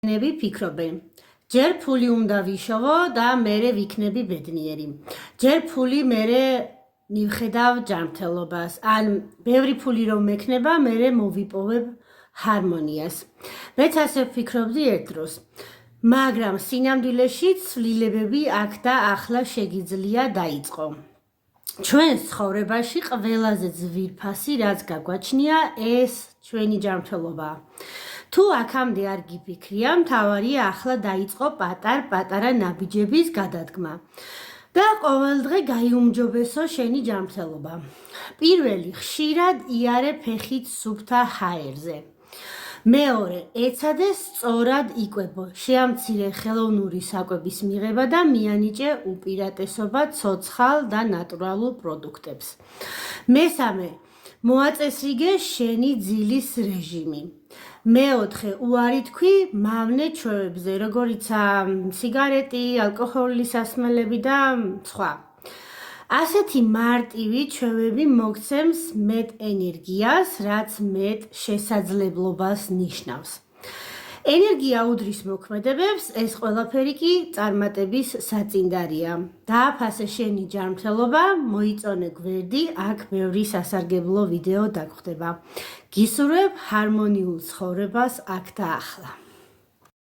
ნები ფიქრობენ ჯერ ფული უნდა ვიშოვო და მერე ვიქნები ბედნიერი. ჯერ ფული მერე მივხედავ ჯანმრთელობას. ან ბევრი ფული რომ მექნება, მერე მოვიპოვებ ჰარმონიას. მეც ასე ვფიქრობდი ერთ დროს. მაგრამ სინამდვილეში ცვლილებები აქ და ახლა შეგიძლია დაიწყო. ჩვენს ცხოვრებაში ყველაზე ძვირფასი რაც გაგვაჩნია ეს ჩვენი ჯანმრთელობაა. თუ აქამდე არ გიფიქრია, მთავარია ახლა დაიწყო პატარ-პატარა ნაბიჯების გადადგმა და ყოველდღე გაიუმჯობესო შენი ჯანმრთელობა. პირველი, ხშირად იარე ფეხით სუფთა ჰაერზე. მეორე, ეცადე სწორად იკვებო, შეამცირე ხელოვნური საკვების მიღება და მიანიჭე უპირატესობა ცოცხალ და ნატურალურ პროდუქტებს. მესამე, მოაწესრიგე შენი ძილის რეჟიმი. მეოთხე, უარი თქვი მავნე ჩვევებზე, როგორიცაა სიგარეტი, ალკოჰოლის სასმელები და სხვა. ასეთი მარტივი ჩვევები მოგცემს მეტ ენერგიას, რაც მეტ შესაძლებლობას ნიშნავს. ენერგია უდრის მოქმედებებს, ეს ყველაფერი კი წარმატების საწინდარია. დააფასე შენი ჯანმრთელობა, მოიწონე გვერდი, აქ ბევრი სასარგებლო ვიდეო დაგხვდება. გისურვებ ჰარმონიულ ცხოვრებას აქ და ახლა.